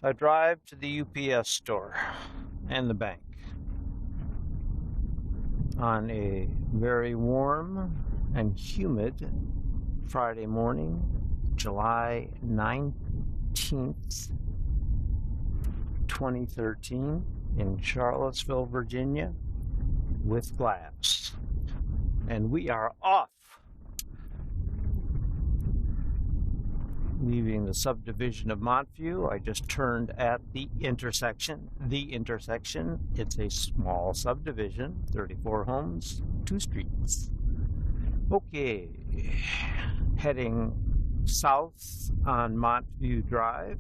I drive to the UPS store and the bank on a very warm and humid Friday morning, July 19th, 2013, in Charlottesville, Virginia, with glass. And we are off. Leaving the subdivision of Montview, I just turned at the intersection. It's a small subdivision, 34 homes, 2 streets. Okay, heading south on Montview Drive.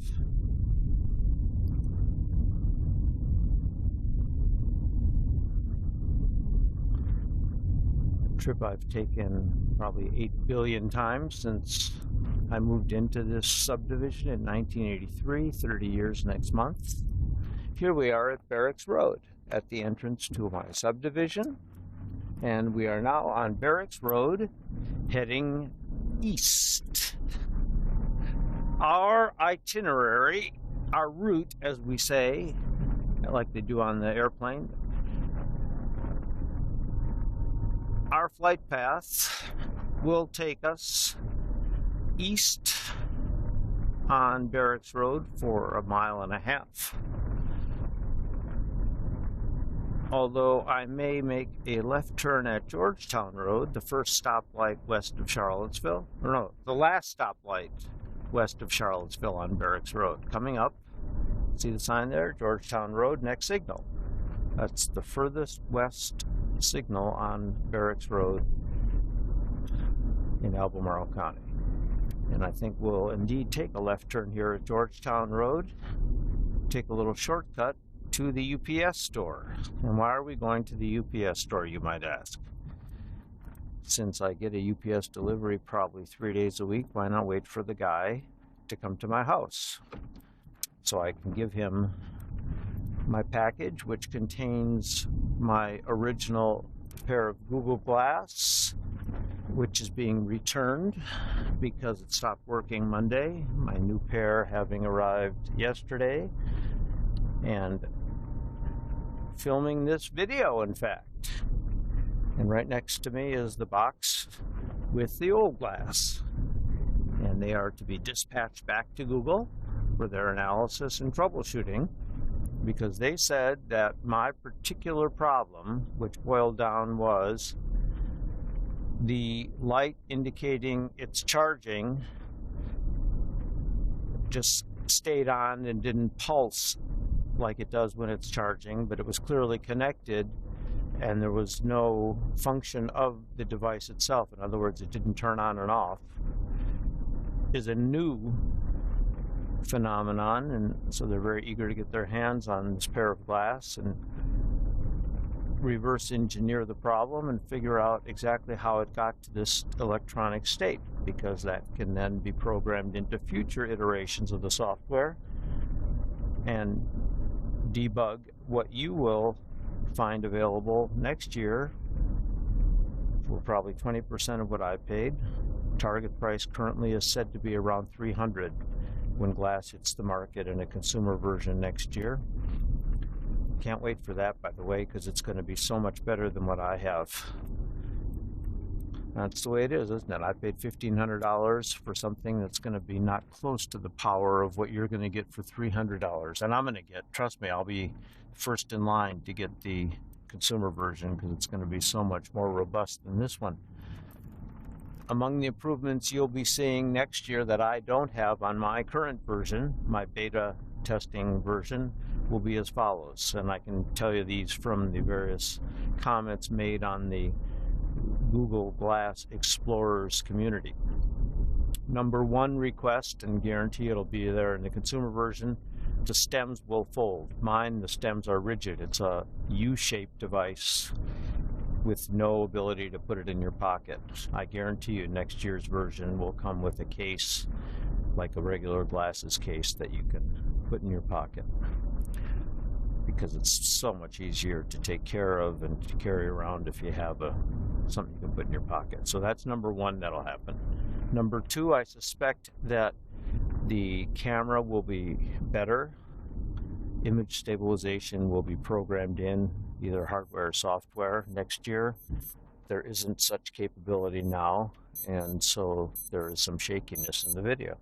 A trip I've taken probably 8 billion times since I moved into this subdivision in 1983, 30 years next month. Here we are at Barracks Road at the entrance to my subdivision. And we are now on Barracks Road heading east. Our itinerary, our route, as we say, like they do on the airplane, our flight path will take us east on Barracks Road for 1.5 miles. Although I may make a left turn at Georgetown Road, the first stoplight west of Charlottesville, or no, the last stoplight west of Charlottesville on Barracks Road. Coming up, see the sign there? Georgetown Road, next signal. That's the furthest west signal on Barracks Road in Albemarle County. And I think we'll indeed take a left turn here at Georgetown Road, take a little shortcut to the UPS store. And why are we going to the UPS store, you might ask? Since I get a UPS delivery probably 3 days a week, why not wait for the guy to come to my house so I can give him my package, which contains my original pair of Google Glass, which is being returned because it stopped working Monday, my new pair having arrived yesterday, and filming this video, in fact. And right next to me is the box with the old glass, and they are to be dispatched back to Google for their analysis and troubleshooting, because they said that my particular problem, which boiled down was the light indicating it's charging, just stayed on and didn't pulse like it does when it's charging, but it was clearly connected and there was no function of the device itself. In other words, it didn't turn on and off. Is a new phenomenon, and so they're very eager to get their hands on this pair of glass and reverse engineer the problem and figure out exactly how it got to this electronic state, because that can then be programmed into future iterations of the software and debug what you will find available next year for probably 20% of what I paid. Target price currently is said to be around $300 when glass hits the market in a consumer version next year. Can't wait for that, by the way, because it's going to be so much better than what I have. That's the way it is, isn't it? I paid $1,500 for something that's going to be not close to the power of what you're going to get for $300. And I'm going to get, trust me, I'll be first in line to get the consumer version because it's going to be so much more robust than this one. Among the improvements you'll be seeing next year that I don't have on my current version, my beta testing version, will be as follows. And I can tell you these from the various comments made on the Google Glass Explorers community. Number one request, and guarantee it'll be there in the consumer version, the stems will fold. Mine, the stems are rigid. It's a U-shaped device with no ability to put it in your pocket. I guarantee you next year's version will come with a case, like a regular glasses case, that you can put in your pocket, because it's so much easier to take care of and to carry around if you have something you can put in your pocket. So that's number one that'll happen. Number two, I suspect that the camera will be better Image stabilization will be programmed in, either hardware or software, next year. There isn't such capability now, and so there is some shakiness in the video,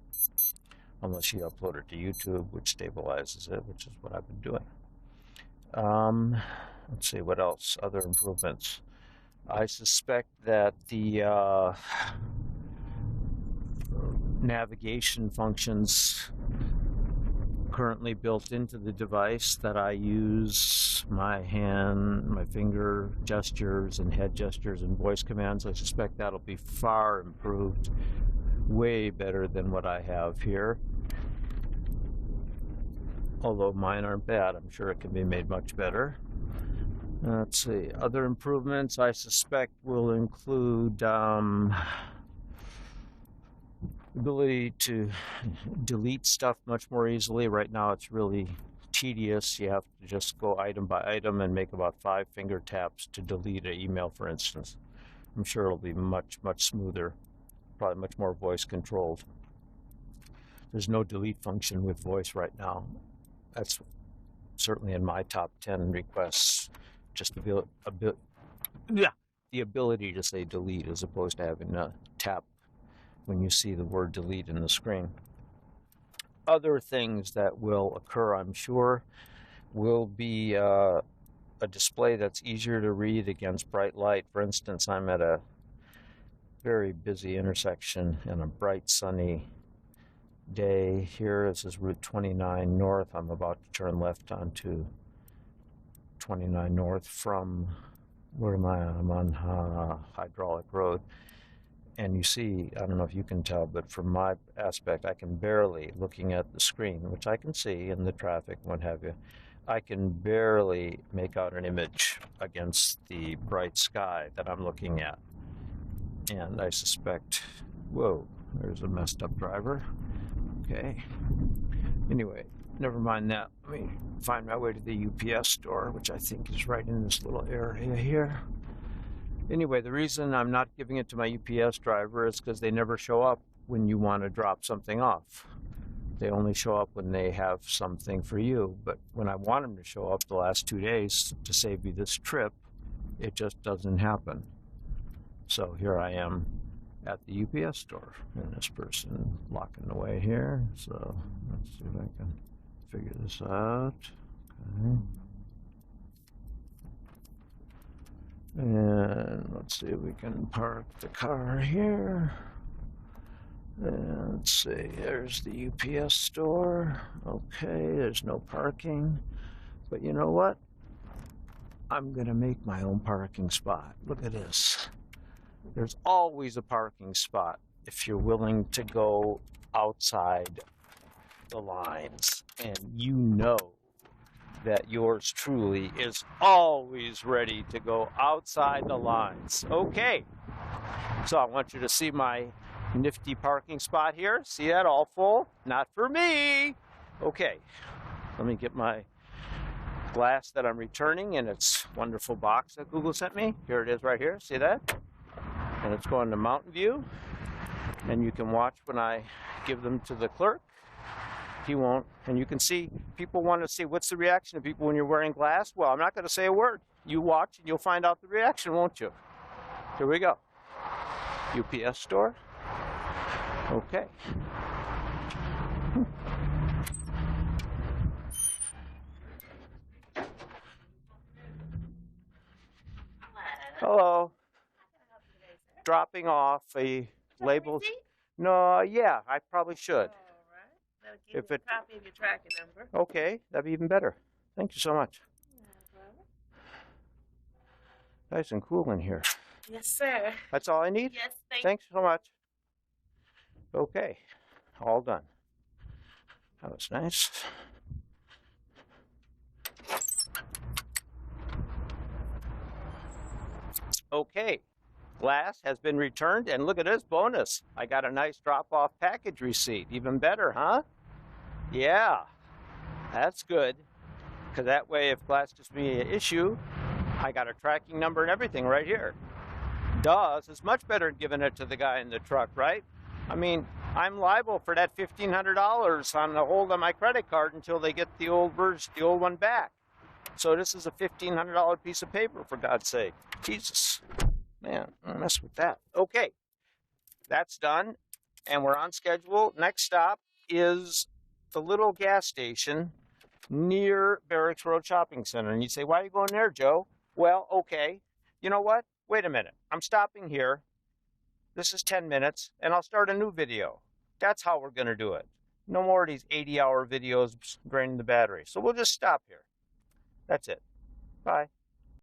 unless you upload it to YouTube, which stabilizes it, which is what I've been doing. Let's see, what else? Other improvements. I suspect that the navigation functions currently built into the device that I use, my hand, my finger gestures and head gestures and voice commands, I suspect that'll be far improved, way better than what I have here. Although mine aren't bad, I'm sure it can be made much better. Let's see, other improvements I suspect will include ability to delete stuff much more easily. Right now it's really tedious. You have to just go item by item and make about 5 finger taps to delete an email, for instance. I'm sure it'll be much smoother, probably much more voice controlled. There's no delete function with voice right now. That's certainly in my top 10 requests. Just the ability to say delete as opposed to having a tap when you see the word delete in the screen. Other things that will occur, I'm sure, will be a display that's easier to read against bright light. For instance, I'm at a very busy intersection in a bright sunny day here. This is Route 29 North. I'm about to turn left onto 29 North from, where am I? I'm on Hydraulic Road. And you see, I don't know if you can tell, but from my aspect, I can barely, looking at the screen, which I can see in the traffic and what have you, I can barely make out an image against the bright sky that I'm looking at. And I suspect, whoa, there's a messed up driver. Okay. Anyway, never mind that. Let me find my way to the UPS store, which I think is right in this little area here. Anyway, the reason I'm not giving it to my UPS driver is because they never show up when you want to drop something off. They only show up when they have something for you. But when I want them to show up the last 2 days to save me this trip, it just doesn't happen. So here I am at the UPS store, and this person locking away here. So let's see if I can figure this out. Okay. And let's see if we can park the car here. And let's see, there's the UPS store. Okay, there's no parking. But you know what? I'm gonna make my own parking spot. Look at this. There's always a parking spot if you're willing to go outside the lines. And you know that yours truly is always ready to go outside the lines. Okay, so I want you to see my nifty parking spot here. See that, all full? Not for me. Okay, let me get my glass that I'm returning in its wonderful box that Google sent me. Here it is right here, see that? And it's going to Mountain View, and you can watch when I give them to the clerk. He won't. And you can see, people want to see what's the reaction of people when you're wearing glass. Well, I'm not going to say a word. You watch and you'll find out the reaction, won't you? Here we go. UPS store. Okay. Hello. Dropping off a label. No, yeah, I probably should. Give me a copy of your tracking number. Okay, that'd be even better. Thank you so much. Nice and cool in here. Yes, sir. That's all I need? Yes, thanks so much. Okay, all done. That was nice. Okay, glass has been returned, and look at this bonus. I got a nice drop-off package receipt. Even better, huh? Yeah, that's good, because that way if glass gives me an issue, I got a tracking number and everything right here. Duh, it's much better than giving it to the guy in the truck, right? I mean, I'm liable for that $1,500 on the hold on my credit card until they get the old version, the old one back. So this is a $1,500 piece of paper, for God's sake. Jesus, man, don't mess with that. Okay, that's done, and we're on schedule. Next stop is the little gas station near Barracks Road Shopping Center. And you say, why are you going there, Joe? Well, okay, you know what? Wait a minute. I'm stopping here. This is 10 minutes, and I'll start a new video. That's how we're going to do it. No more of these 80-hour videos draining the battery. So we'll just stop here. That's it. Bye.